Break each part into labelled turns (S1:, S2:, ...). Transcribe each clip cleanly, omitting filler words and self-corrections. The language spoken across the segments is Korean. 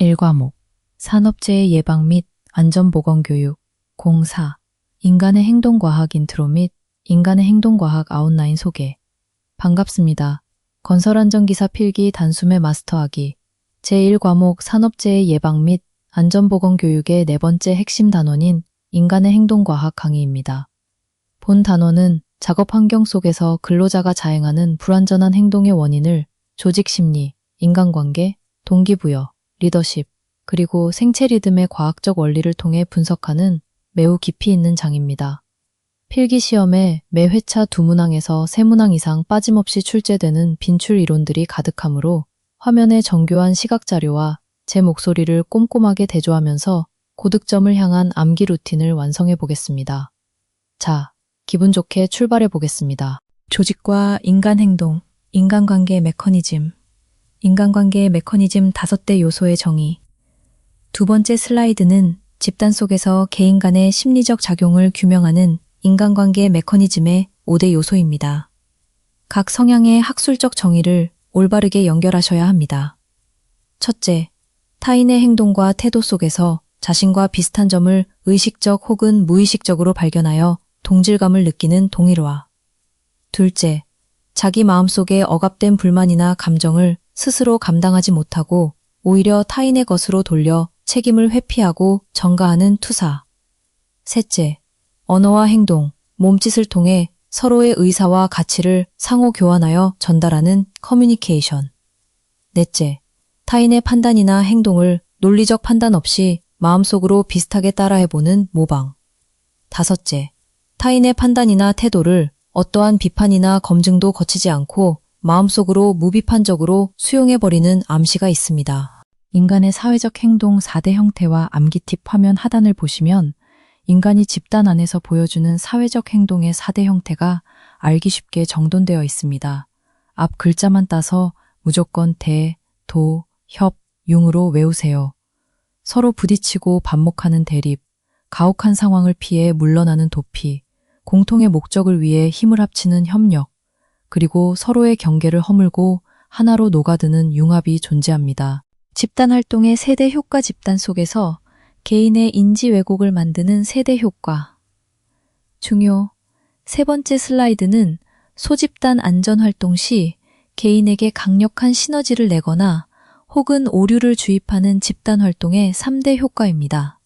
S1: 1과목 산업재해 예방 및 안전보건교육 04 인간의 행동과학 인트로 및 인간의 행동과학 아웃라인 소개 반갑습니다. 건설안전기사 필기 단숨에 마스터하기 제1과목 산업재해 예방 및 안전보건교육의 네 번째 핵심 단원인 인간의 행동과학 강의입니다. 본 단원은 작업 환경 속에서 근로자가 자행하는 불안전한 행동의 원인을 조직심리, 인간관계, 동기부여, 리더십, 그리고 생체 리듬의 과학적 원리를 통해 분석하는 매우 깊이 있는 장입니다. 필기시험에 매 회차 2문항에서 3문항 이상 빠짐없이 출제되는 빈출 이론들이 가득하므로 화면에 정교한 시각자료와 제 목소리를 꼼꼼하게 대조하면서 고득점을 향한 암기 루틴을 완성해 보겠습니다. 자, 기분 좋게 출발해 보겠습니다. 조직과 인간 행동, 인간관계의 메커니즘, 인간관계의 메커니즘 5대 요소의 정의. 두 번째 슬라이드는 집단 속에서 개인 간의 심리적 작용을 규명하는 인간관계의 메커니즘의 5대 요소입니다. 각 성향의 학술적 정의를 올바르게 연결하셔야 합니다. 첫째, 타인의 행동과 태도 속에서 자신과 비슷한 점을 의식적 혹은 무의식적으로 발견하여 동질감을 느끼는 동일화. 둘째, 자기 마음속에 억압된 불만이나 감정을 스스로 감당하지 못하고 오히려 타인의 것으로 돌려 책임을 회피하고 전가하는 투사. 셋째, 언어와 행동, 몸짓을 통해 서로의 의사와 가치를 상호 교환하여 전달하는 커뮤니케이션. 넷째, 타인의 판단이나 행동을 논리적 판단 없이 마음속으로 비슷하게 따라해보는 모방. 다섯째, 타인의 판단이나 태도를 어떠한 비판이나 검증도 거치지 않고 마음속으로 무비판적으로 수용해버리는 암시가 있습니다. 인간의 사회적 행동 4대 형태와 암기 팁 화면 하단을 보시면 인간이 집단 안에서 보여주는 사회적 행동의 4대 형태가 알기 쉽게 정돈되어 있습니다. 앞 글자만 따서 무조건 대, 도, 협, 융으로 외우세요. 서로 부딪히고 반목하는 대립, 가혹한 상황을 피해 물러나는 도피, 공통의 목적을 위해 힘을 합치는 협력, 그리고 서로의 경계를 허물고 하나로 녹아드는 융합이 존재합니다. 집단 활동의 세대 효과 집단 속에서 개인의 인지 왜곡을 만드는 세대 효과. 중요. 세 번째 슬라이드는 소집단 안전 활동 시 개인에게 강력한 시너지를 내거나 혹은 오류를 주입하는 집단 활동의 3대 효과입니다.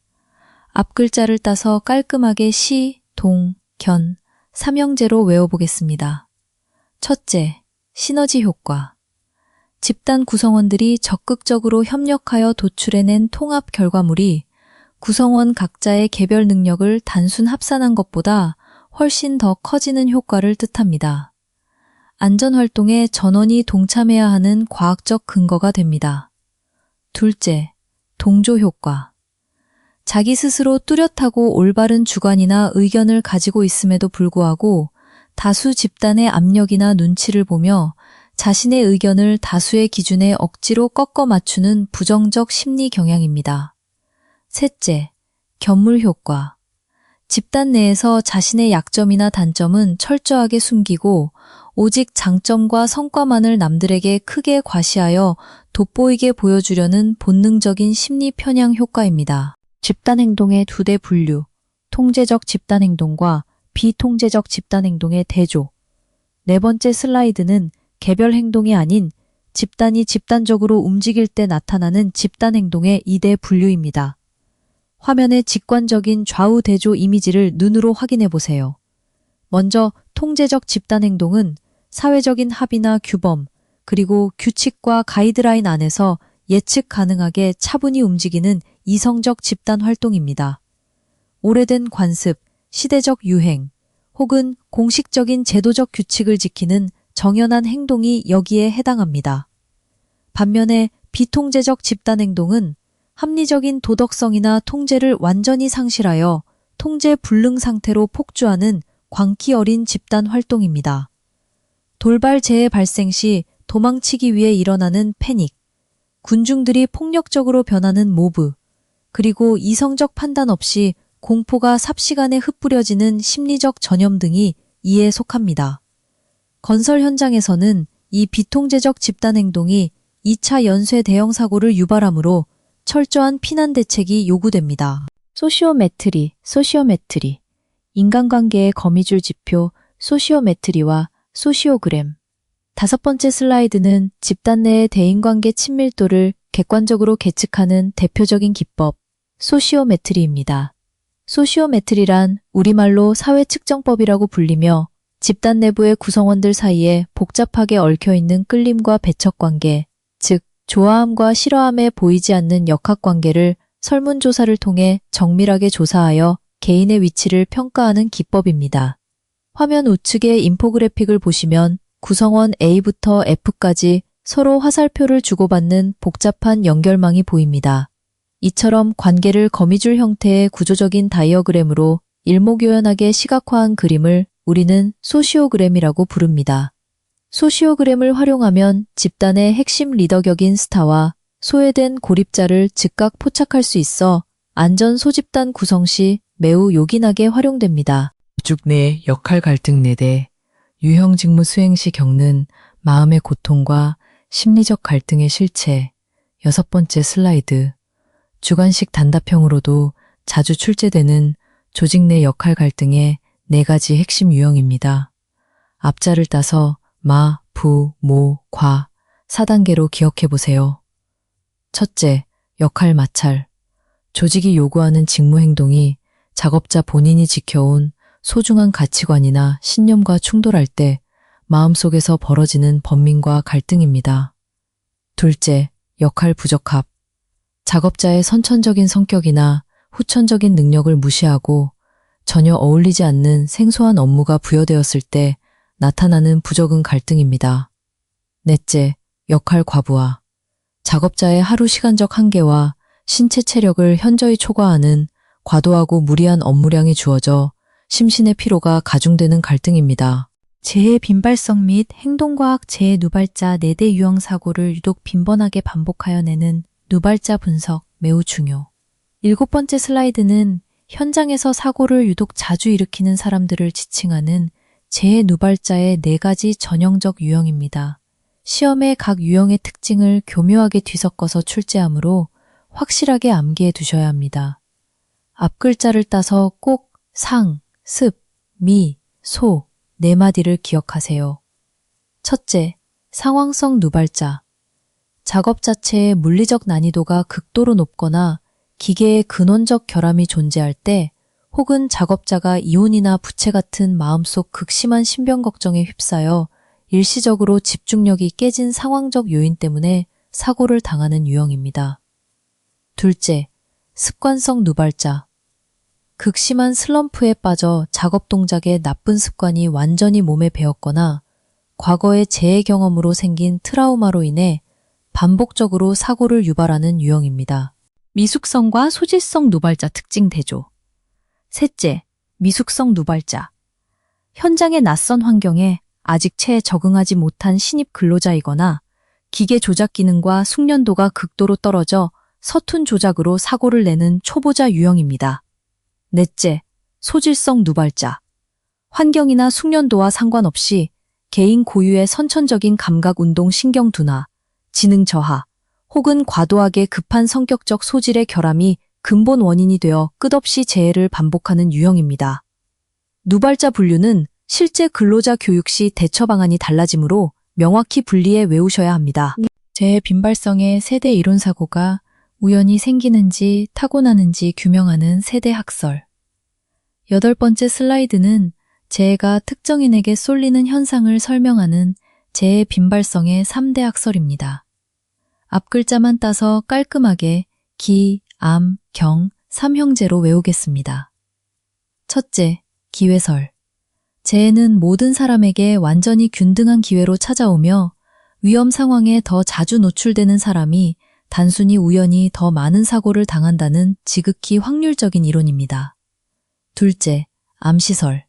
S1: 앞 글자를 따서 깔끔하게 시, 동, 견, 삼형제로 외워보겠습니다. 첫째, 시너지 효과. 집단 구성원들이 적극적으로 협력하여 도출해낸 통합 결과물이 구성원 각자의 개별 능력을 단순 합산한 것보다 훨씬 더 커지는 효과를 뜻합니다. 안전활동에 전원이 동참해야 하는 과학적 근거가 됩니다. 둘째, 동조 효과. 자기 스스로 뚜렷하고 올바른 주관이나 의견을 가지고 있음에도 불구하고 다수 집단의 압력이나 눈치를 보며 자신의 의견을 다수의 기준에 억지로 꺾어 맞추는 부정적 심리 경향입니다. 셋째, 견물 효과. 집단 내에서 자신의 약점이나 단점은 철저하게 숨기고 오직 장점과 성과만을 남들에게 크게 과시하여 돋보이게 보여주려는 본능적인 심리 편향 효과입니다. 집단 행동의 2대 분류, 통제적 집단 행동과 비통제적 집단 행동의 대조. 네 번째 슬라이드는 개별 행동이 아닌 집단이 집단적으로 움직일 때 나타나는 집단 행동의 2대 분류입니다. 화면의 직관적인 좌우 대조 이미지를 눈으로 확인해 보세요. 먼저 통제적 집단 행동은 사회적인 합의나 규범, 그리고 규칙과 가이드라인 안에서 예측 가능하게 차분히 움직이는 이성적 집단 활동입니다. 오래된 관습, 시대적 유행, 혹은 공식적인 제도적 규칙을 지키는 정연한 행동이 여기에 해당합니다. 반면에 비통제적 집단 행동은 합리적인 도덕성이나 통제를 완전히 상실하여 통제 불능 상태로 폭주하는 광기 어린 집단 활동입니다. 돌발 재해 발생 시 도망치기 위해 일어나는 패닉, 군중들이 폭력적으로 변하는 모브, 그리고 이성적 판단 없이 공포가 삽시간에 흩뿌려지는 심리적 전염 등이 이에 속합니다. 건설 현장에서는 이 비통제적 집단 행동이 2차 연쇄 대형 사고를 유발하므로 철저한 피난 대책이 요구됩니다. 소시오메트리. 인간관계의 거미줄 지표 소시오메트리와 소시오그램. 5번째 슬라이드는 집단 내의 대인관계 친밀도를 객관적으로 계측하는 대표적인 기법, 소시오메트리입니다. 소시오메트리란 우리말로 사회 측정법이라고 불리며 집단 내부의 구성원들 사이에 복잡하게 얽혀있는 끌림과 배척관계, 즉 좋아함과 싫어함에 보이지 않는 역학관계를 설문조사를 통해 정밀하게 조사하여 개인의 위치를 평가하는 기법입니다. 화면 우측의 인포그래픽을 보시면 구성원 A부터 F까지 서로 화살표를 주고받는 복잡한 연결망이 보입니다. 이처럼 관계를 거미줄 형태의 구조적인 다이어그램으로 일목요연하게 시각화한 그림을 우리는 소시오그램이라고 부릅니다. 소시오그램을 활용하면 집단의 핵심 리더격인 스타와 소외된 고립자를 즉각 포착할 수 있어 안전 소집단 구성 시 매우 요긴하게 활용됩니다.
S2: 조직 내 역할 갈등 내대 유형 직무 수행 시 겪는 마음의 고통과 심리적 갈등의 실체. 6번째 슬라이드. 주관식 단답형으로도 자주 출제되는 조직 내 역할 갈등의 4가지 핵심 유형입니다. 앞자를 따서 마, 부, 모, 과 4단계로 기억해 보세요. 첫째, 역할 마찰. 조직이 요구하는 직무 행동이 작업자 본인이 지켜온 소중한 가치관이나 신념과 충돌할 때 마음속에서 벌어지는 번민과 갈등입니다. 둘째, 역할 부적합. 작업자의 선천적인 성격이나 후천적인 능력을 무시하고 전혀 어울리지 않는 생소한 업무가 부여되었을 때 나타나는 부적응 갈등입니다. 넷째, 역할 과부하. 작업자의 하루 시간적 한계와 신체 체력을 현저히 초과하는 과도하고 무리한 업무량이 주어져 심신의 피로가 가중되는 갈등입니다.
S1: 재해 빈발성 및 행동과학 재해 누발자 4대 유형 사고를 유독 빈번하게 반복하여 내는 누발자 분석 매우 중요. 7번째 슬라이드는 현장에서 사고를 유독 자주 일으키는 사람들을 지칭하는 재해 누발자의 4가지 전형적 유형입니다. 시험에 각 유형의 특징을 교묘하게 뒤섞어서 출제하므로 확실하게 암기해 두셔야 합니다. 앞글자를 따서 꼭 상, 습, 미, 소 4마디를 기억하세요. 첫째, 상황성 누발자. 작업 자체의 물리적 난이도가 극도로 높거나 기계의 근원적 결함이 존재할 때 혹은 작업자가 이혼이나 부채 같은 마음속 극심한 신병 걱정에 휩싸여 일시적으로 집중력이 깨진 상황적 요인 때문에 사고를 당하는 유형입니다. 둘째, 습관성 누발자. 극심한 슬럼프에 빠져 작업 동작의 나쁜 습관이 완전히 몸에 배었거나 과거의 재해 경험으로 생긴 트라우마로 인해 반복적으로 사고를 유발하는 유형입니다. 미숙성과 소질성 누발자 특징 대조. 셋째, 미숙성 누발자. 현장의 낯선 환경에 아직 채 적응하지 못한 신입 근로자이거나 기계 조작 기능과 숙련도가 극도로 떨어져 서툰 조작으로 사고를 내는 초보자 유형입니다. 넷째, 소질성 누발자. 환경이나 숙련도와 상관없이 개인 고유의 선천적인 감각 운동 신경 둔화, 지능 저하, 혹은 과도하게 급한 성격적 소질의 결함이 근본 원인이 되어 끝없이 재해를 반복하는 유형입니다. 누발자 분류는 실제 근로자 교육 시 대처 방안이 달라지므로 명확히 분리해 외우셔야 합니다. 재해 빈발성의 세대 이론 사고가 우연히 생기는지 타고나는지 규명하는 세대 학설. 8번째 슬라이드는 재해가 특정인에게 쏠리는 현상을 설명하는 재해 빈발성의 3대 학설입니다. 앞글자만 따서 깔끔하게 기, 암, 경, 3형제로 외우겠습니다. 첫째, 기회설. 재해는 모든 사람에게 완전히 균등한 기회로 찾아오며 위험 상황에 더 자주 노출되는 사람이 단순히 우연히 더 많은 사고를 당한다는 지극히 확률적인 이론입니다. 둘째, 암시설.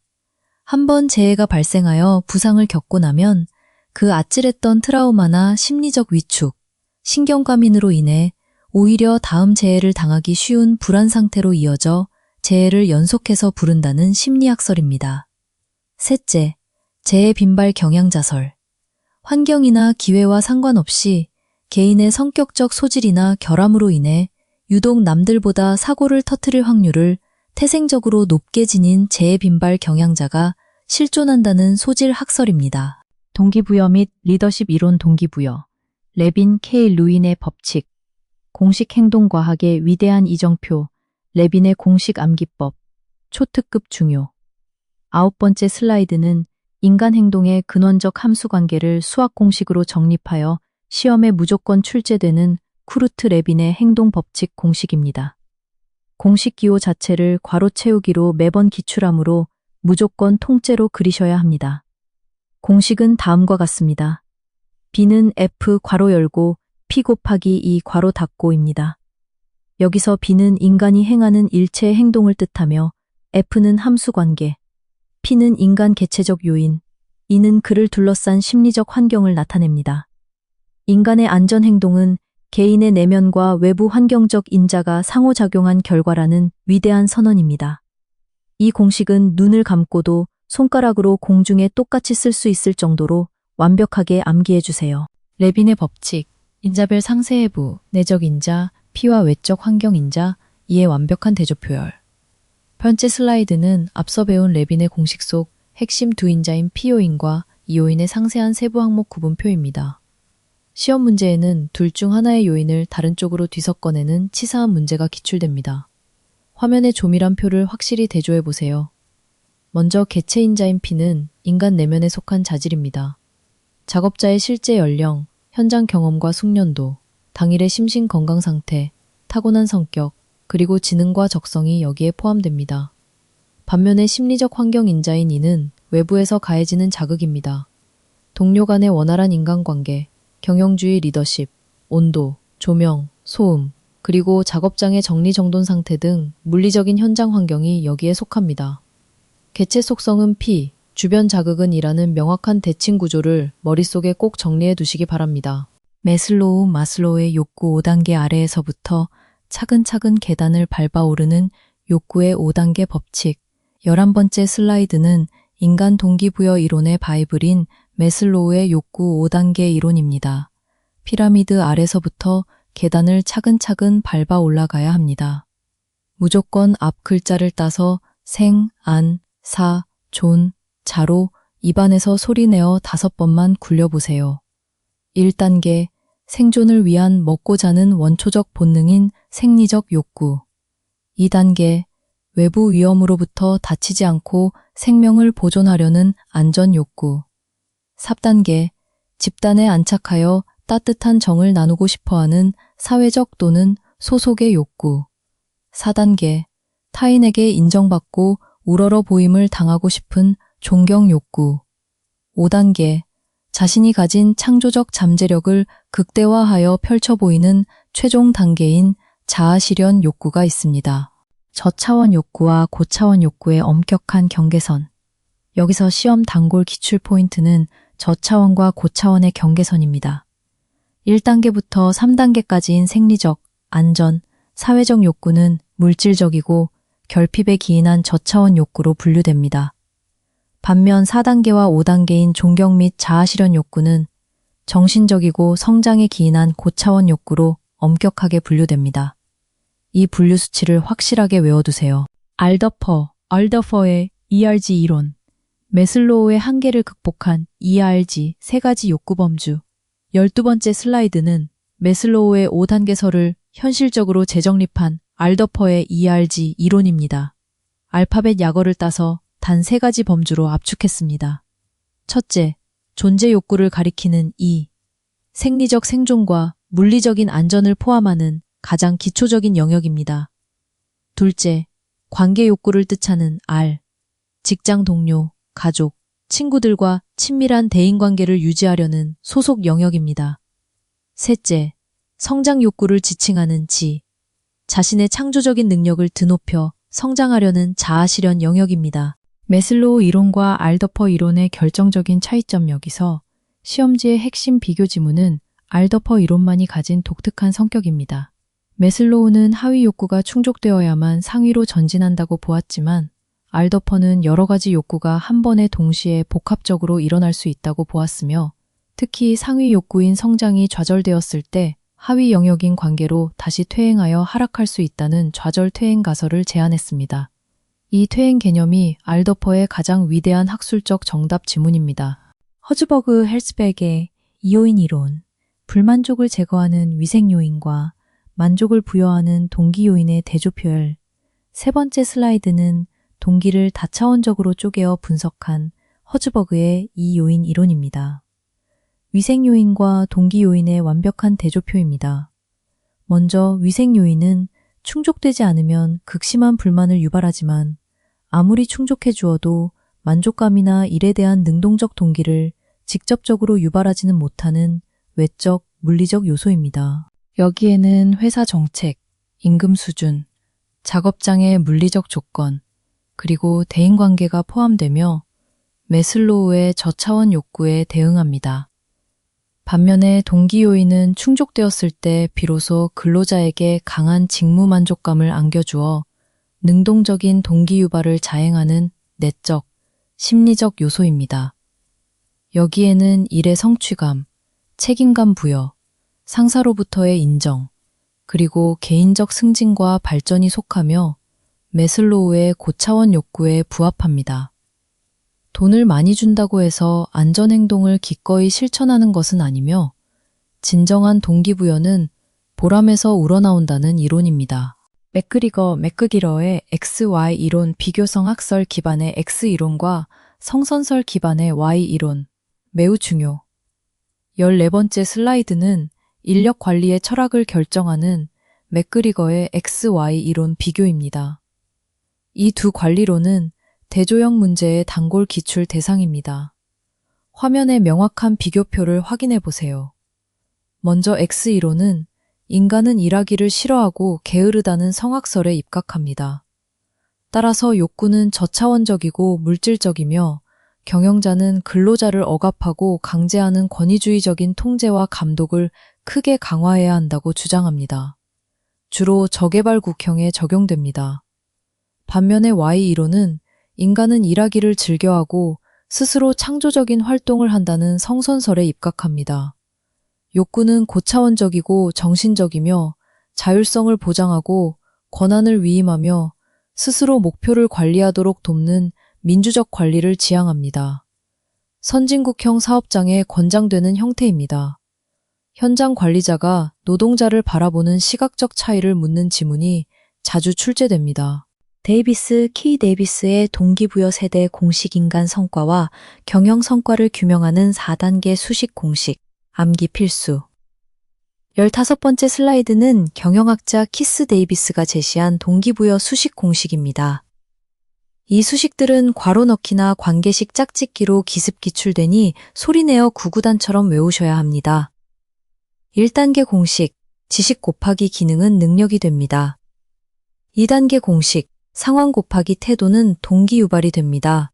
S1: 한번 재해가 발생하여 부상을 겪고 나면 그 아찔했던 트라우마나 심리적 위축, 신경과민으로 인해 오히려 다음 재해를 당하기 쉬운 불안 상태로 이어져 재해를 연속해서 부른다는 심리학설입니다. 셋째, 재해 빈발 경향자설. 환경이나 기회와 상관없이 개인의 성격적 소질이나 결함으로 인해 유독 남들보다 사고를 터뜨릴 확률을 태생적으로 높게 지닌 재빈발 경향자가 실존한다는 소질 학설입니다. 동기부여 및 리더십 이론 동기부여, 레빈 K. 루인의 법칙, 공식 행동과학의 위대한 이정표, 레빈의 공식 암기법, 초특급 중요. 9번째 슬라이드는 인간 행동의 근원적 함수 관계를 수학 공식으로 정립하여 시험에 무조건 출제되는 쿠르트 레빈의 행동 법칙 공식입니다. 공식 기호 자체를 괄호 채우기로 매번 기출하므로 무조건 통째로 그리셔야 합니다. 공식은 다음과 같습니다. B는 F 괄호 열고 P 곱하기 2 괄호 닫고입니다. 여기서 B는 인간이 행하는 일체의 행동을 뜻하며 F는 함수 관계, P는 인간 개체적 요인, E는 그를 둘러싼 심리적 환경을 나타냅니다. 인간의 안전 행동은 개인의 내면과 외부 환경적 인자가 상호작용한 결과라는 위대한 선언입니다. 이 공식은 눈을 감고도 손가락으로 공중에 똑같이 쓸 수 있을 정도로 완벽하게 암기해 주세요. 레빈의 법칙, 인자별 상세해부, 내적 인자, P와 외적 환경 인자, 이의 완벽한 대조표열. 번째 슬라이드는 앞서 배운 레빈의 공식 속 핵심 두 인자인 P 요인과 이 요인의 상세한 세부 항목 구분표입니다. 시험 문제에는 둘 중 하나의 요인을 다른 쪽으로 뒤섞어내는 치사한 문제가 기출됩니다. 화면에 조밀한 표를 확실히 대조해 보세요. 먼저 개체인자인 P는 인간 내면에 속한 자질입니다. 작업자의 실제 연령, 현장 경험과 숙련도, 당일의 심신 건강 상태, 타고난 성격, 그리고 지능과 적성이 여기에 포함됩니다. 반면에 심리적 환경 인자인 E는 외부에서 가해지는 자극입니다. 동료 간의 원활한 인간관계, 경영주의 리더십, 온도, 조명, 소음, 그리고 작업장의 정리정돈 상태 등 물리적인 현장 환경이 여기에 속합니다. 개체 속성은 P, 주변 자극은 E라는 명확한 대칭 구조를 머릿속에 꼭 정리해 두시기 바랍니다. 마슬로우의 욕구 5단계 아래에서부터 차근차근 계단을 밟아 오르는 욕구의 5단계 법칙. 11번째 슬라이드는 인간 동기부여 이론의 바이블인 매슬로우의 욕구 5단계 이론입니다. 피라미드 아래서부터 계단을 차근차근 밟아 올라가야 합니다. 무조건 앞 글자를 따서 생, 안, 사, 존, 자로 입안에서 소리내어 5번만 굴려보세요. 1단계, 생존을 위한 먹고 자는 원초적 본능인 생리적 욕구. 2단계, 외부 위험으로부터 다치지 않고 생명을 보존하려는 안전 욕구. 3단계, 집단에 안착하여 따뜻한 정을 나누고 싶어하는 사회적 또는 소속의 욕구. 4단계, 타인에게 인정받고 우러러 보임을 당하고 싶은 존경 욕구. 5단계, 자신이 가진 창조적 잠재력을 극대화하여 펼쳐 보이는 최종 단계인 자아실현 욕구가 있습니다. 저차원 욕구와 고차원 욕구의 엄격한 경계선. 여기서 시험 단골 기출 포인트는 저차원과 고차원의 경계선입니다. 1단계부터 3단계까지인 생리적, 안전, 사회적 욕구는 물질적이고 결핍에 기인한 저차원 욕구로 분류됩니다. 반면 4단계와 5단계인 존경 및 자아실현 욕구는 정신적이고 성장에 기인한 고차원 욕구로 엄격하게 분류됩니다. 이 분류 수치를 확실하게 외워두세요. 알더퍼의 ERG 이론, 매슬로우의 한계를 극복한 ERG 3가지 욕구 범주. 12번째 슬라이드는 매슬로우의 5단계설을 현실적으로 재정립한 알더퍼의 ERG 이론입니다. 알파벳 약어를 따서 단 3가지 범주로 압축했습니다. 첫째, 존재 욕구를 가리키는 E. 생리적 생존과 물리적인 안전을 포함하는 가장 기초적인 영역입니다. 둘째, 관계 욕구를 뜻하는 R. 직장 동료, 가족, 친구들과 친밀한 대인관계를 유지하려는 소속 영역입니다. 셋째, 성장 욕구를 지칭하는 G. 자신의 창조적인 능력을 드높여 성장하려는 자아실현 영역입니다. 매슬로우 이론과 알더퍼 이론의 결정적인 차이점. 여기서 시험지의 핵심 비교 지문은 알더퍼 이론만이 가진 독특한 성격입니다. 매슬로우는 하위 욕구가 충족되어야만 상위로 전진한다고 보았지만 알더퍼는 여러 가지 욕구가 한 번에 동시에 복합적으로 일어날 수 있다고 보았으며 특히 상위 욕구인 성장이 좌절되었을 때 하위 영역인 관계로 다시 퇴행하여 하락할 수 있다는 좌절 퇴행 가설을 제안했습니다. 이 퇴행 개념이 알더퍼의 가장 위대한 학술적 정답 지문입니다.
S3: 허즈버그 헬스백의 이요인 이론, 불만족을 제거하는 위생 요인과 만족을 부여하는 동기 요인의 대조표열. 세 번째 슬라이드는 동기를 다차원적으로 쪼개어 분석한 허즈버그의 이 요인 이론입니다. 위생 요인과 동기 요인의 완벽한 대조표입니다. 먼저 위생 요인은 충족되지 않으면 극심한 불만을 유발하지만 아무리 충족해 주어도 만족감이나 일에 대한 능동적 동기를 직접적으로 유발하지는 못하는 외적, 물리적 요소입니다.
S1: 여기에는 회사 정책, 임금 수준, 작업장의 물리적 조건, 그리고 대인관계가 포함되며 매슬로우의 저차원 욕구에 대응합니다. 반면에 동기 요인은 충족되었을 때 비로소 근로자에게 강한 직무 만족감을 안겨주어 능동적인 동기 유발을 자행하는 내적, 심리적 요소입니다. 여기에는 일의 성취감, 책임감 부여, 상사로부터의 인정, 그리고 개인적 승진과 발전이 속하며 매슬로우의 고차원 욕구에 부합합니다. 돈을 많이 준다고 해서 안전행동을 기꺼이 실천하는 것은 아니며 진정한 동기부여는 보람에서 우러나온다는 이론입니다. 맥그리거의 XY 이론 비교성 학설 기반의 X 이론과 성선설 기반의 Y 이론 매우 중요. 14번째 슬라이드는 인력 관리의 철학을 결정하는 맥그리거의 XY 이론 비교입니다. 이 두 관리론은 대조형 문제의 단골 기출 대상입니다. 화면의 명확한 비교표를 확인해 보세요. 먼저 X 이론은 인간은 일하기를 싫어하고 게으르다는 성학설에 입각합니다. 따라서 욕구는 저차원적이고 물질적이며 경영자는 근로자를 억압하고 강제하는 권위주의적인 통제와 감독을 크게 강화해야 한다고 주장합니다. 주로 저개발 국형에 적용됩니다. 반면에 Y 이론은 인간은 일하기를 즐겨하고 스스로 창조적인 활동을 한다는 성선설에 입각합니다. 욕구는 고차원적이고 정신적이며 자율성을 보장하고 권한을 위임하며 스스로 목표를 관리하도록 돕는 민주적 관리를 지향합니다. 선진국형 사업장에 권장되는 형태입니다. 현장 관리자가 노동자를 바라보는 시각적 차이를 묻는 지문이 자주 출제됩니다.
S3: 키 데이비스의 동기부여 세대 공식 인간 성과와 경영 성과를 규명하는 4단계 수식 공식, 암기 필수. 15번째 슬라이드는 경영학자 키스 데이비스가 제시한 동기부여 수식 공식입니다. 이 수식들은 괄호 넣기나 관계식 짝짓기로 기습 기출되니 소리내어 구구단처럼 외우셔야 합니다. 1단계 공식, 지식 곱하기 기능은 능력이 됩니다. 2단계 공식, 상황 곱하기 태도는 동기 유발이 됩니다.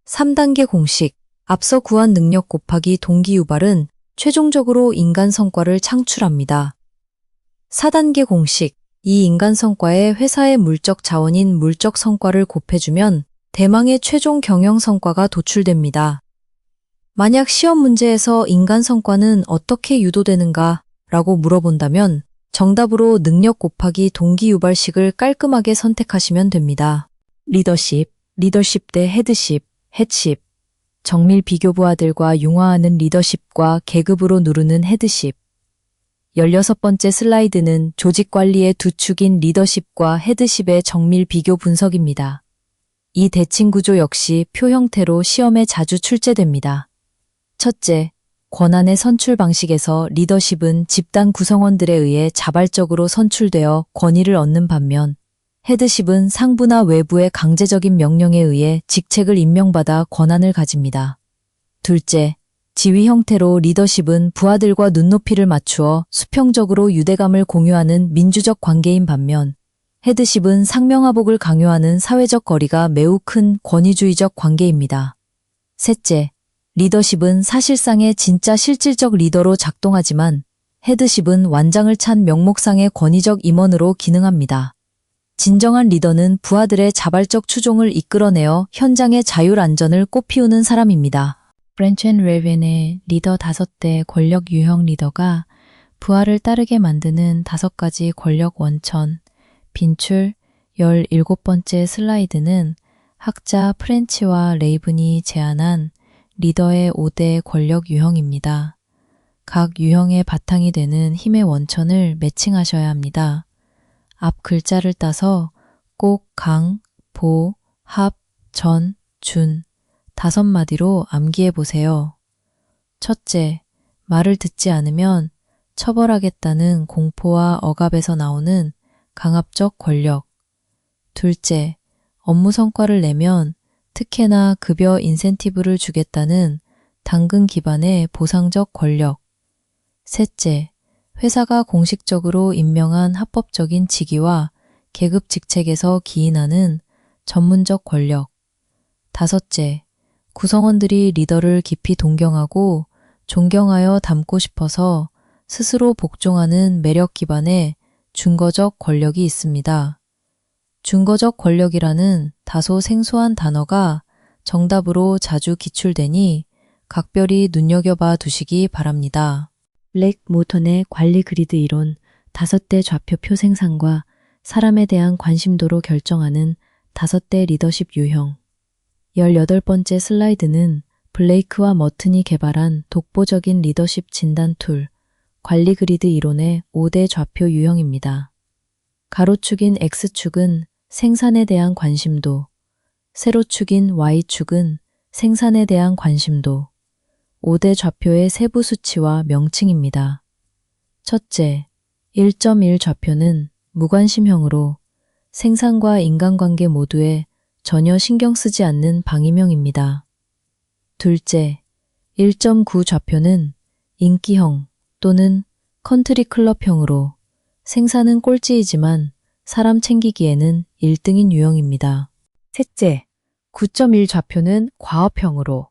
S3: 3단계 공식, 앞서 구한 능력 곱하기 동기 유발은 최종적으로 인간 성과를 창출합니다. 4단계 공식, 이 인간 성과에 회사의 물적 자원인 물적 성과를 곱해주면 대망의 최종 경영 성과가 도출됩니다. 만약 시험 문제에서 인간 성과는 어떻게 유도되는가 라고 물어본다면 정답으로 능력 곱하기 동기 유발식을 깔끔하게 선택하시면 됩니다. 리더십 대 헤드십, 정밀 비교부하들과 융화하는 리더십과 계급으로 누르는 헤드십. 16번째 슬라이드는 조직 관리의 두 축인 리더십과 헤드십의 정밀 비교 분석입니다. 이 대칭 구조 역시 표 형태로 시험에 자주 출제됩니다. 첫째, 권한의 선출 방식에서 리더십은 집단 구성원들에 의해 자발적으로 선출되어 권위를 얻는 반면 헤드십은 상부나 외부의 강제적인 명령에 의해 직책을 임명받아 권한을 가집니다. 둘째, 지위 형태로 리더십은 부하들과 눈높이를 맞추어 수평적으로 유대감을 공유하는 민주적 관계인 반면 헤드십은 상명하복을 강요하는 사회적 거리가 매우 큰 권위주의적 관계입니다. 셋째, 리더십은 사실상의 진짜 실질적 리더로 작동하지만 헤드십은 완장을 찬 명목상의 권위적 임원으로 기능합니다. 진정한 리더는 부하들의 자발적 추종을 이끌어내어 현장의 자율 안전을 꽃피우는 사람입니다.
S1: 브랜첸 레벤의 리더 5대 권력 유형 리더가 부하를 따르게 만드는 5가지 권력 원천. 빈출 17번째 슬라이드는 학자 프렌치와 레이븐이 제안한 리더의 5대 권력 유형입니다. 각 유형의 바탕이 되는 힘의 원천을 매칭하셔야 합니다. 앞 글자를 따서 꼭 강, 보, 합, 전, 준 5마디로 암기해 보세요. 첫째, 말을 듣지 않으면 처벌하겠다는 공포와 억압에서 나오는 강압적 권력. 둘째, 업무 성과를 내면 특혜나 급여 인센티브를 주겠다는 당근 기반의 보상적 권력. 셋째, 회사가 공식적으로 임명한 합법적인 직위와 계급 직책에서 기인하는 전문적 권력. 다섯째, 구성원들이 리더를 깊이 동경하고 존경하여 닮고 싶어서 스스로 복종하는 매력 기반의 준거적 권력이 있습니다. 준거적 권력이라는 다소 생소한 단어가 정답으로 자주 기출되니 각별히 눈여겨봐 두시기 바랍니다.
S3: 블랙 모턴의 관리 그리드 이론, 5대 좌표 표 생산과 사람에 대한 관심도로 결정하는 5대 리더십 유형. 18번째 슬라이드는 블레이크와 머튼이 개발한 독보적인 리더십 진단 툴, 관리 그리드 이론의 5대 좌표 유형입니다. 가로축인 X축은 생산에 대한 관심도, 세로축인 Y축은 생산에 대한 관심도, 5대 좌표의 세부 수치와 명칭입니다. 첫째, 1.1 좌표는 무관심형으로 생산과 인간관계 모두에 전혀 신경 쓰지 않는 방임형입니다. 둘째, 1.9 좌표는 인기형 또는 컨트리클럽형으로 생산은 꼴찌이지만 사람 챙기기에는 1등인 유형입니다. 셋째, 9.1 좌표는 과업형으로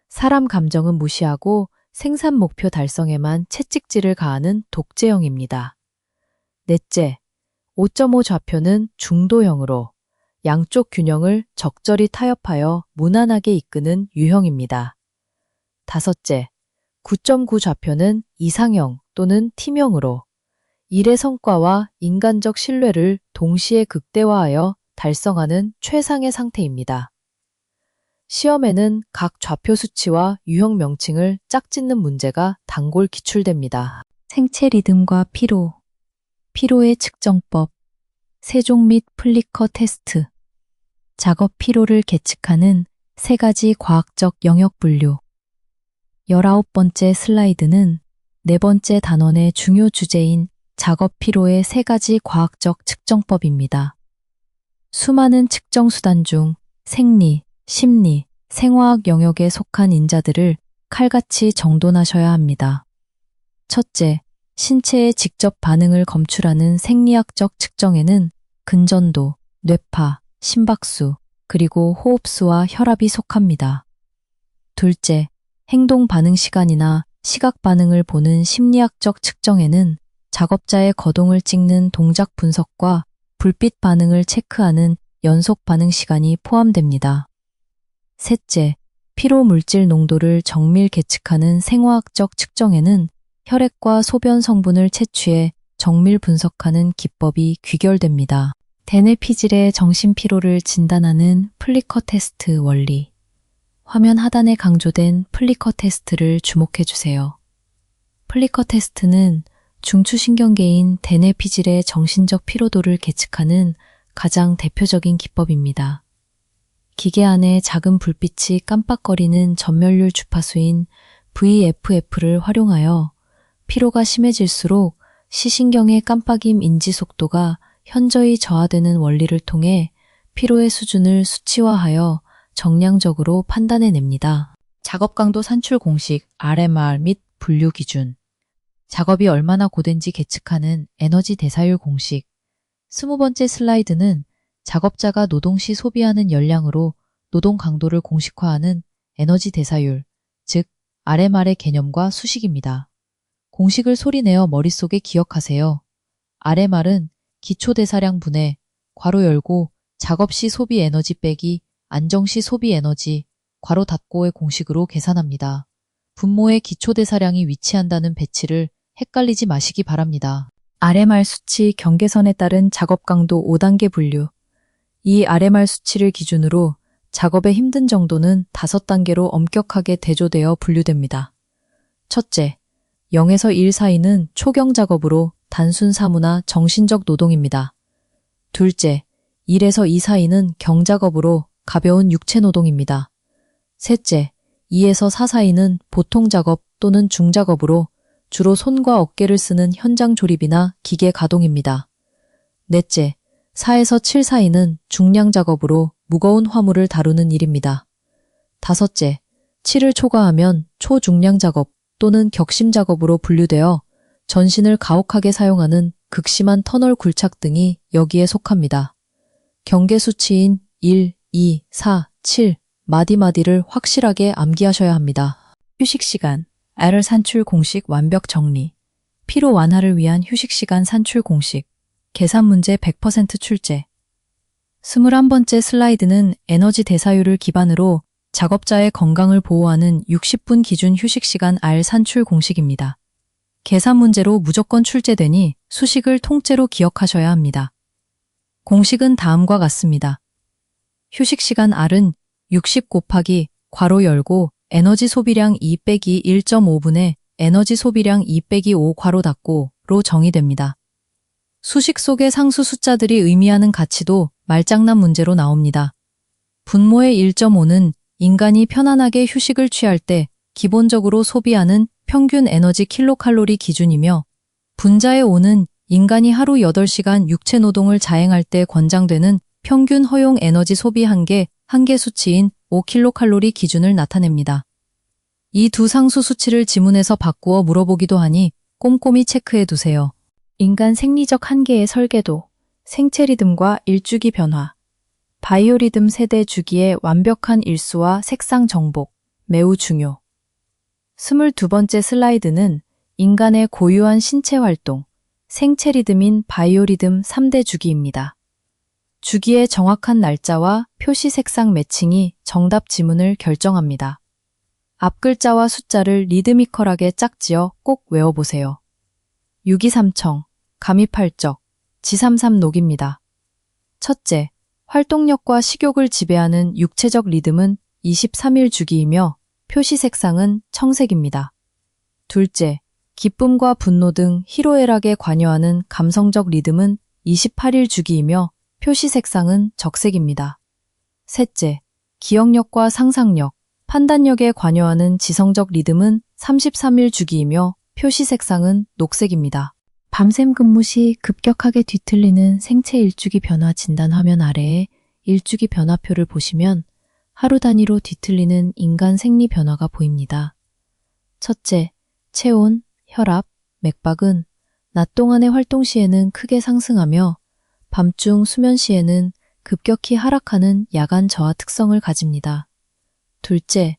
S3: 사람 감정은 무시하고 생산 목표 달성에만 채찍질을 가하는 독재형입니다. 넷째, 5.5 좌표는 중도형으로 양쪽 균형을 적절히 타협하여 무난하게 이끄는 유형입니다. 다섯째, 9.9 좌표는 이상형 또는 팀형으로 일의 성과와 인간적 신뢰를 동시에 극대화하여 달성하는 최상의 상태입니다. 시험에는 각 좌표 수치와 유형 명칭을 짝짓는 문제가 단골 기출됩니다. 생체 리듬과 피로, 피로의 측정법, 세종 및 플리커 테스트, 작업 피로를 계측하는 3가지 과학적 영역 분류. 19번째 슬라이드는 4번째 단원의 중요 주제인 작업 피로의 3가지 과학적 측정법입니다. 수많은 측정 수단 중 생리, 심리, 생화학 영역에 속한 인자들을 칼같이 정돈하셔야 합니다. 첫째, 신체의 직접 반응을 검출하는 생리학적 측정에는 근전도, 뇌파, 심박수, 그리고 호흡수와 혈압이 속합니다. 둘째, 행동 반응 시간이나 시각 반응을 보는 심리학적 측정에는 작업자의 거동을 찍는 동작 분석과 불빛 반응을 체크하는 연속 반응 시간이 포함됩니다. 셋째, 피로 물질 농도를 정밀 계측하는 생화학적 측정에는 혈액과 소변 성분을 채취해 정밀 분석하는 기법이 귀결됩니다. 대뇌피질의 정신 피로를 진단하는 플리커 테스트 원리. 화면 하단에 강조된 플리커 테스트를 주목해 주세요. 플리커 테스트는 중추신경계인 대뇌피질의 정신적 피로도를 계측하는 가장 대표적인 기법입니다. 기계 안에 작은 불빛이 깜빡거리는 전멸률 주파수인 VFF를 활용하여 피로가 심해질수록 시신경의 깜빡임 인지 속도가 현저히 저하되는 원리를 통해 피로의 수준을 수치화하여 정량적으로 판단해냅니다. 작업 강도 산출 공식 RMR 및 분류 기준, 작업이 얼마나 고된지 계측하는 에너지 대사율 공식. 20번째 슬라이드는 작업자가 노동 시 소비하는 열량으로 노동 강도를 공식화하는 에너지 대사율, 즉 RMR의 개념과 수식입니다. 공식을 소리내어 머릿속에 기억하세요. RMR은 기초대사량 분해, 괄호 열고 작업 시 소비 에너지 빼기 안정 시 소비 에너지, 괄호 닫고의 공식으로 계산합니다. 분모에 기초대사량이 위치한다는 배치를
S1: 헷갈리지 마시기 바랍니다.
S3: RMR 수치 경계선에 따른 작업 강도 5단계 분류. 이 RMR 수치를 기준으로 작업의 힘든 정도는 5단계로 엄격하게 대조되어 분류됩니다. 첫째, 0에서 1 사이는 초경 작업으로 단순 사무나 정신적 노동입니다. 둘째, 1에서 2 사이는 경작업으로 가벼운 육체 노동입니다. 셋째, 2에서 4 사이는 보통 작업 또는 중작업으로 주로 손과 어깨를 쓰는 현장 조립이나 기계 가동입니다. 넷째, 4에서 7 사이는 중량 작업으로 무거운 화물을 다루는 일입니다. 다섯째, 7을 초과하면 초중량 작업 또는 격심 작업으로 분류되어 전신을 가혹하게 사용하는 극심한 터널 굴착 등이 여기에 속합니다. 경계 수치인 1, 2, 4, 7 마디마디를 확실하게 암기하셔야 합니다. 휴식 시간, R 산출 공식 완벽 정리, 피로 완화를 위한 휴식 시간 산출 공식, 계산 문제 100% 출제. 21번째 슬라이드는 에너지 대사율을 기반으로 작업자의 건강을 보호하는 60분 기준 휴식 시간 R 산출 공식입니다. 계산 문제로 무조건 출제되니 수식을 통째로 기억하셔야 합니다. 공식은 다음과 같습니다. 휴식 시간 R은 60 곱하기 괄호 열고 에너지 소비량 2 빼기 1.5분의 에너지 소비량 2 빼기 5 괄호 닫고로 정의됩니다. 수식 속의 상수 숫자들이 의미하는 가치도 말장난 문제로 나옵니다. 분모의 1.5는 인간이 편안하게 휴식을 취할 때 기본적으로 소비하는 평균 에너지 킬로칼로리 기준이며 분자의 5는 인간이 하루 8시간 육체 노동을 자행할 때 권장되는 평균 허용 에너지 소비 한계 수치인 5킬로칼로리 기준을 나타냅니다. 이 두 상수 수치를 지문에서 바꾸어 물어보기도 하니 꼼꼼히 체크해 두세요. 인간 생리적 한계의 설계도, 생체 리듬과 일주기 변화, 바이오리듬 세대 주기의 완벽한 일수와 색상 정복, 매우 중요. 22번째 슬라이드는 인간의 고유한 신체 활동, 생체 리듬인 바이오리듬 3대 주기입니다. 주기의 정확한 날짜와 표시 색상 매칭이 정답 지문을 결정합니다. 앞 글자와 숫자를 리드미컬하게 짝지어 꼭 외워보세요. 6.23청, 가미팔적, 지삼삼 녹입니다. 첫째, 활동력과 식욕을 지배하는 육체적 리듬은 23일 주기이며 표시 색상은 청색입니다. 둘째, 기쁨과 분노 등 희로애락에 관여하는 감성적 리듬은 28일 주기이며 표시 색상은 적색입니다. 셋째, 기억력과 상상력, 판단력에 관여하는 지성적 리듬은 33일 주기이며 표시 색상은 녹색입니다. 밤샘 근무 시 급격하게 뒤틀리는 생체 일주기 변화 진단 화면 아래에 일주기 변화표를 보시면 하루 단위로 뒤틀리는 인간 생리 변화가 보입니다. 첫째, 체온, 혈압, 맥박은 낮 동안의 활동 시에는 크게 상승하며 밤중 수면 시에는 급격히 하락하는 야간 저하 특성을 가집니다. 둘째,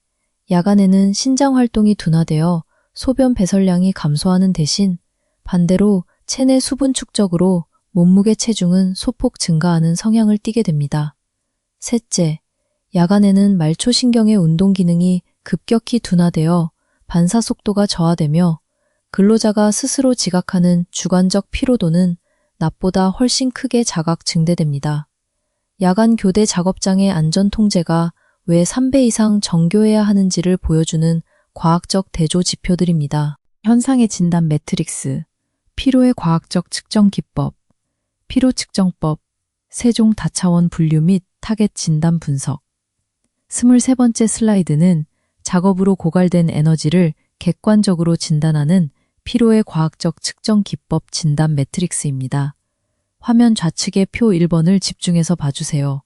S3: 야간에는 신장 활동이 둔화되어 소변 배설량이 감소하는 대신 반대로 체내 수분 축적으로 몸무게 체중은 소폭 증가하는 성향을 띠게 됩니다. 셋째, 야간에는 말초신경의 운동 기능이 급격히 둔화되어 반사 속도가 저하되며 근로자가 스스로 지각하는 주관적 피로도는 낮보다 훨씬 크게 자각 증대됩니다. 야간 교대 작업장의 안전 통제가 왜 3배 이상 정교해야 하는지를 보여주는 과학적 대조 지표들입니다. 현상의 진단 매트릭스, 피로의 과학적 측정 기법, 피로 측정법, 세종 다차원 분류 및 타겟 진단 분석. 23번째 슬라이드는 작업으로 고갈된 에너지를 객관적으로 진단하는 피로의 과학적 측정 기법 진단 매트릭스입니다. 화면 좌측의 표 1번을 집중해서 봐주세요.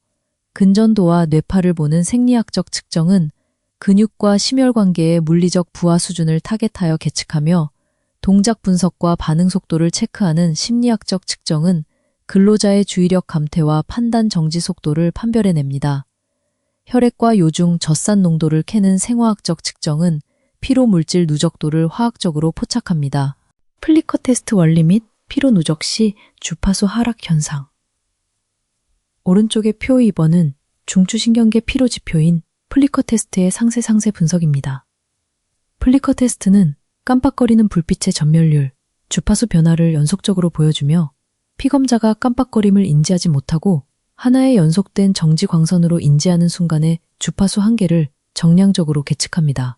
S3: 근전도와 뇌파를 보는 생리학적 측정은 근육과 심혈관계의 물리적 부하 수준을 타겟하여 계측하며 동작 분석과 반응 속도를 체크하는 심리학적 측정은 근로자의 주의력 감퇴와 판단 정지 속도를 판별해냅니다. 혈액과 요중 젖산 농도를 캐는 생화학적 측정은 피로 물질 누적도를 화학적으로 포착합니다. 플리커 테스트 원리 및 피로 누적 시 주파수 하락 현상. 오른쪽의 표 2번은 중추신경계 피로 지표인 플리커 테스트의 상세 분석입니다. 플리커 테스트는 깜빡거리는 불빛의 전멸률, 주파수 변화를 연속적으로 보여주며 피검자가 깜빡거림을 인지하지 못하고 하나의 연속된 정지 광선으로 인지하는 순간에 주파수 한계를 정량적으로 계측합니다.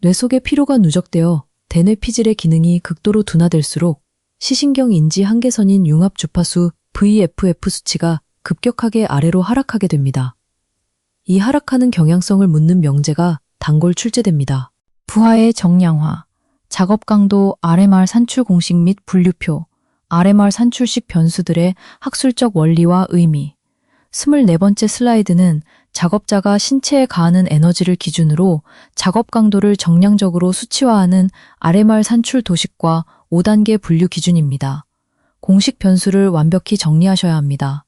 S3: 뇌 속의 피로가 누적되어 대뇌 피질의 기능이 극도로 둔화될수록 시신경 인지 한계선인 융합 주파수 VFF 수치가 급격하게 아래로 하락하게 됩니다. 이 하락하는 경향성을 묻는 명제가 단골 출제됩니다.
S1: 부하의 정량화, 작업 강도 RMR 산출 공식 및 분류표, RMR 산출식 변수들의 학술적 원리와 의미. 24번째 슬라이드는 작업자가 신체에 가하는 에너지를 기준으로 작업 강도를 정량적으로 수치화하는 RMR 산출 도식과 5단계 분류 기준입니다. 공식 변수를 완벽히 정리하셔야 합니다.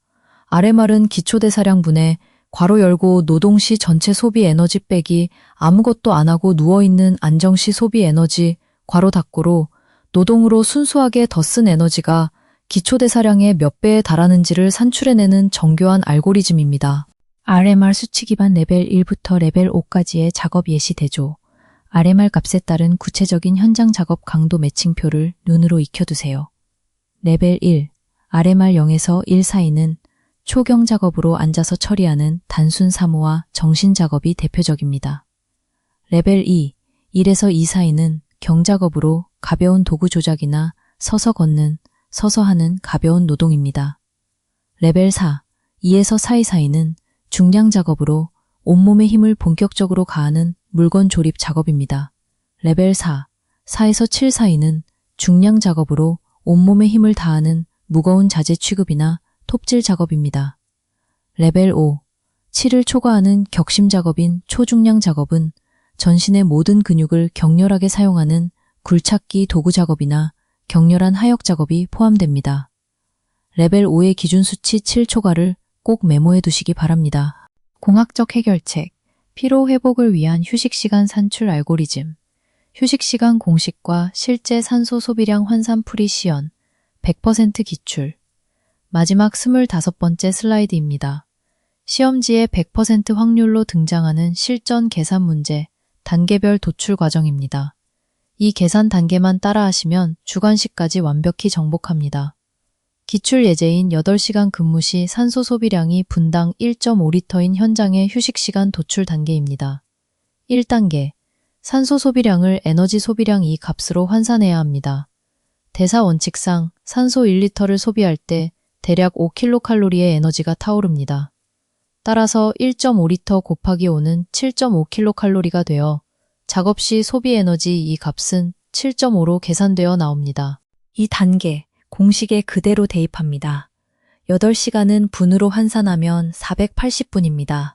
S1: RMR은 기초대사량분의 괄호 열고 노동 시 전체 소비 에너지 빼기 아무것도 안 하고 누워있는 안정 시 소비 에너지 괄호 닫고로 노동으로 순수하게 더 쓴 에너지가 기초대사량의 몇 배에 달하는지를 산출해내는 정교한 알고리즘입니다. RMR 수치 기반 레벨 1부터 레벨 5까지의 작업 예시 대조. RMR 값에 따른 구체적인 현장 작업 강도 매칭표를 눈으로 익혀두세요. 레벨 1, RMR 0에서 1 사이는 초경 작업으로 앉아서 처리하는 단순 사무와 정신 작업이 대표적입니다. 레벨 2, 1에서 2 사이는 경작업으로 가벼운 도구 조작이나 서서 걷는, 서서 하는 가벼운 노동입니다. 레벨 4, 2에서 4 사이는 중량 작업으로 온몸의 힘을 본격적으로 가하는 물건 조립 작업입니다. 레벨 4, 4에서 7 사이는 중량 작업으로 온몸의 힘을 다하는 무거운 자재 취급이나 톱질 작업입니다. 레벨 5, 7을 초과하는 격심 작업인 초중량 작업은 전신의 모든 근육을 격렬하게 사용하는 굴착기 도구 작업이나 격렬한 하역 작업이 포함됩니다. 레벨 5의 기준 수치 7 초과를 꼭 메모해 두시기 바랍니다. 공학적 해결책, 피로 회복을 위한 휴식시간 산출 알고리즘, 휴식시간 공식과 실제 산소 소비량 환산풀이 시연, 100% 기출. 마지막 25번째 슬라이드입니다. 시험지에 100% 확률로 등장하는 실전 계산 문제, 단계별 도출 과정입니다. 이 계산 단계만 따라하시면 주관식까지 완벽히 정복합니다. 기출 예제인 8시간 근무 시 산소 소비량이 분당 1.5리터인 현장의 휴식시간 도출 단계입니다. 1단계, 산소 소비량을 에너지 소비량 2 값으로 환산해야 합니다. 대사 원칙상 산소 1리터를 소비할 때 대략 5kcal의 에너지가 타오릅니다. 따라서 1.5리터 곱하기 5는 7.5kcal가 되어 작업 시 소비 에너지 이 값은 7.5로 계산되어 나옵니다.
S3: 이 단계, 공식에 그대로 대입합니다. 8시간은 분으로 환산하면 480분입니다.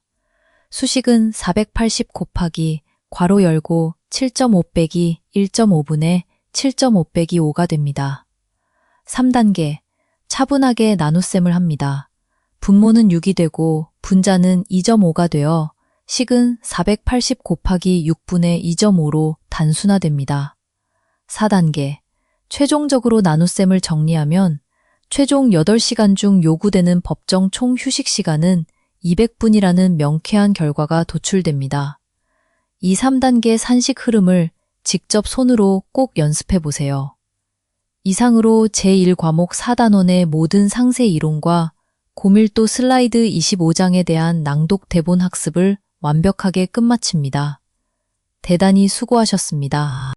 S3: 수식은 480 곱하기 괄호 열고 7.5 빼기 1.5분의 7.5 빼기 5가 됩니다. 3단계, 차분하게 나눗셈을 합니다. 분모는 6이 되고 분자는 2.5가 되어 식은 480 곱하기 6분의 2.5로 단순화됩니다. 4단계, 최종적으로 나눗셈을 정리하면 최종 8시간 중 요구되는 법정 총 휴식시간은 200분이라는 명쾌한 결과가 도출됩니다. 이 3단계 산식 흐름을 직접 손으로 꼭 연습해 보세요. 이상으로 제1과목 4단원의 모든 상세 이론과 고밀도 슬라이드 25장에 대한 낭독 대본 학습을 완벽하게 끝마칩니다. 대단히 수고하셨습니다.